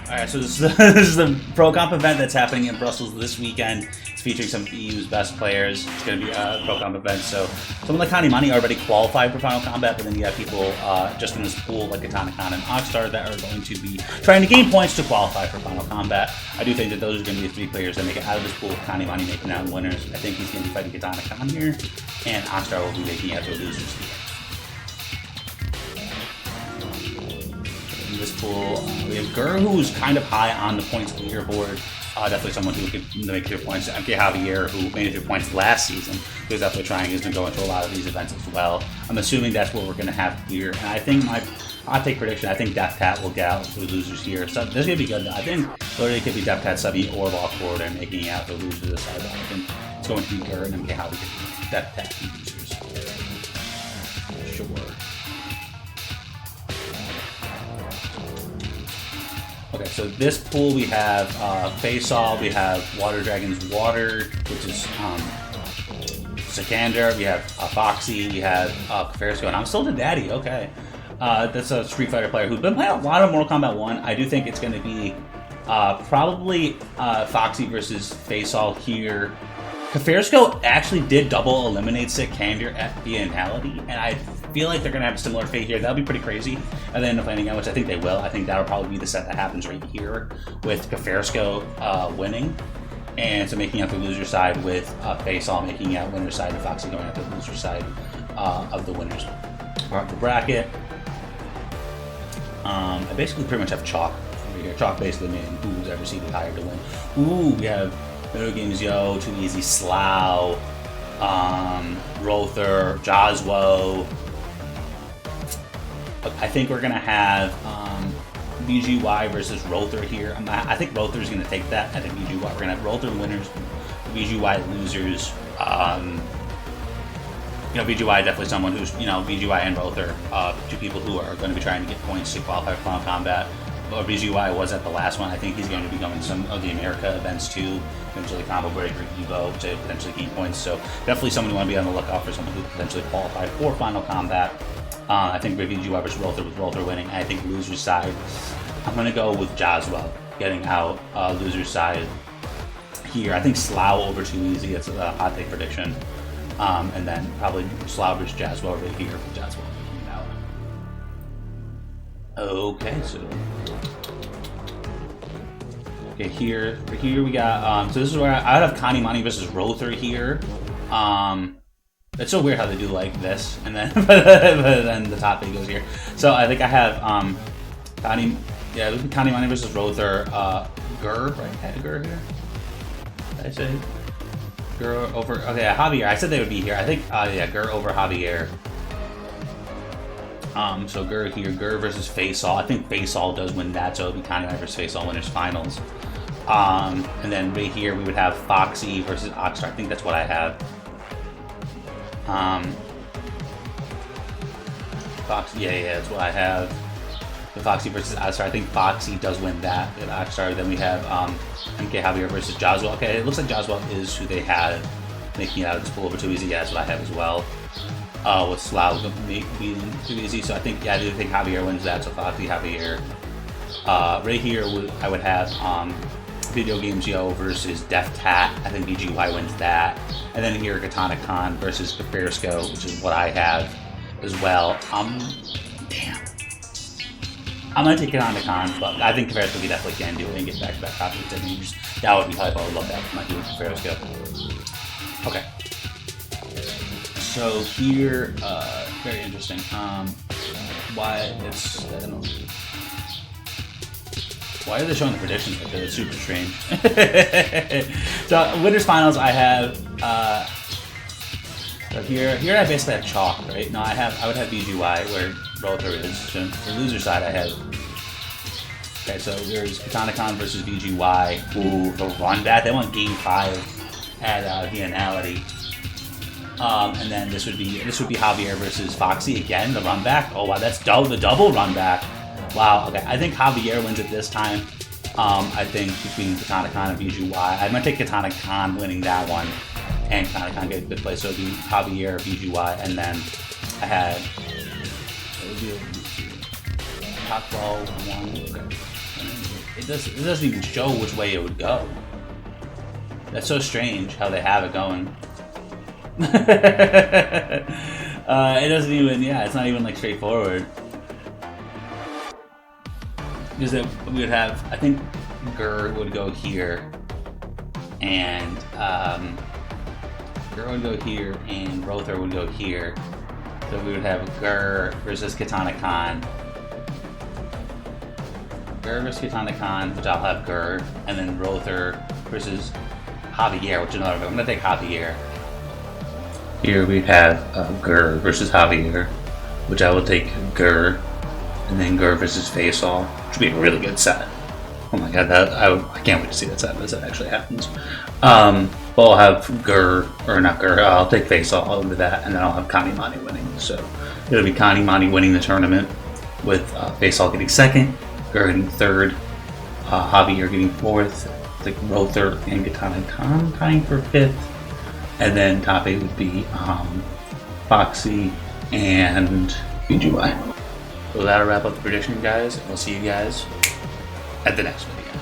Alright, so this is the Pro Comp event that's happening in Brussels this weekend. It's featuring some of EU's best players. It's going to be a Pro Comp event, so someone like Kanimani already qualified for Final Combat, but then you have people just in this pool like Katana Khan and Oxstar that are going to be trying to gain points to qualify for Final Combat. I do think that those are going to be the three players that make it out of this pool. Kanimani making out winners. I think he's going to be fighting Katana Khan here, and Oxstar will be making out the losers here. In this pool, we have Gur, who's kind of high on the points leaderboard. Definitely someone who could make 3 points. MK Javier, who made 3 points last season, who's definitely trying. He's been going to a lot of these events as well. I'm assuming that's what we're going to have here. And I think my hot take prediction, I think Death Cat will get out to the losers here. So this is going to be good. I think literally it could be Death Cat, Subby, or Walk Forward and making out the losers this side. I think it's going to be Gur and MK Javier. Death Cat losers. Sure. Okay, so this pool we have Faisal, we have Water Dragon's Water, which is Sikander, we have Foxy, we have Kafarisco, and I'm still the daddy, okay. That's a Street Fighter player who's been playing a lot of Mortal Kombat 1. I do think it's going to be probably Foxy versus Faisal here. Kafarisco actually did double eliminate Sikander at Biennality, and I feel like they're going to have a similar fate here. That'll be pretty crazy. And then the planning out, which I think they will. I think that'll probably be the set that happens right here with Kafarisco winning. And so making out the loser side with Faisal making out winner side and Foxy going out the loser side of the winners part of the bracket. I basically pretty much have chalk over here. Chalk basically meaning who's ever seeded higher to win. Ooh, we have Video Games Yo, Too Easy, Slough, Rother, Joswo. I think we're going to have BGY versus Rother here. I think Rother is going to take that. I think BGY, we're going to have Rother winners, BGY losers. BGY definitely someone who's, BGY and Rother, two people who are going to be trying to get points to qualify for Final Combat. Or BGY was at the last one. I think he's going to be going to some of the America events too, potentially Combo Break or Evo to potentially gain points. So definitely someone you want to be on the lookout for, someone who could potentially qualify for Final Combat. I think BGY versus Rother with Rother winning. I think loser's side, I'm going to go with Joswo getting out loser's side here. I think Slough over Too Easy. It's a hot take prediction. And then probably Slough versus Joswo over here with Joswo getting out. Okay, so here we got so this is where I have Kanimani versus Rother here. It's so weird how they do like this and then but then the top eight goes here. So I think I have Kanimani versus Rother, Gur, right? I had Gur here. Did I say Gur over Javier. I said they would be here. I think Gur over Javier. So Gur here, Gur versus Faisal. I think Faisal does win that, so it'll be Kanimani versus Faisal winners finals. And then right here we would have Foxy versus Oxstar. I think that's what I have. Foxy, that's what I have. The Foxy versus Oxstar. I think Foxy does win that with Oxstar. Then we have MK Javier versus Joswo. Okay, it looks like Joswo is who they had making it out of this pool over Too Easy. Yeah, that's what I have as well. With Slough beating Too Easy. So I think, I do think Javier wins that. So Foxy, Javier. Right here, I would have Video Games Yo versus Death Cat. I think BGY wins that. And then here, Katana Khan versus Kafarisco, which is what I have as well. Damn. I'm going to take Katana Khan, but I think Kafarisco definitely can do it and get back-to-back copies. I think that would be hype. I would love that for my dude, Kafarisco. Okay. So here, very interesting. Why are they showing the predictions like that? It's super strange. So winners finals, I have so here I basically have chalk, right? No, I would have BGY where Rother is. So for loser side, I have. Okay, so there's Katana Khan versus BGY. Ooh, the run back. They want game 5 at Biennality. And then this would be Javier versus Foxy again. The run back. Oh wow, that's the double run back. Wow, okay, I think Javier wins it this time. I think between Katana Khan and BGY. I'm going to take Katana Khan winning that one. And Katana Khan get a good play. So it would be Javier, BGY, and then I had... It would be top 12, 1, okay. it doesn't even show which way it would go. That's so strange how they have it going. It doesn't even, yeah, it's not even like straightforward. Because we would have, I think Gur would go here, and Gur would go here, and Rother would go here. So we would have Gur versus Katana Khan. Gur versus Katana Khan, which I'll have Gur, and then Rother versus Javier, which is another. I'm gonna take Javier. Here we have Gur versus Javier, which I will take Gur, and then Gur versus Faisal, which would be a really good set. Oh my god, I can't wait to see that set as it actually happens. But I'll have Gur, or not Gur, I'll take Faisal over that, and then I'll have Kanimani winning. So it'll be Kanimani winning the tournament, with Faisal getting second, Gur getting third, Javier getting fourth, like Rother and Katana Khan tying for fifth, and then top 8 would be Foxy and BGY. So that'll wrap up the prediction, guys, and we'll see you guys at the next video.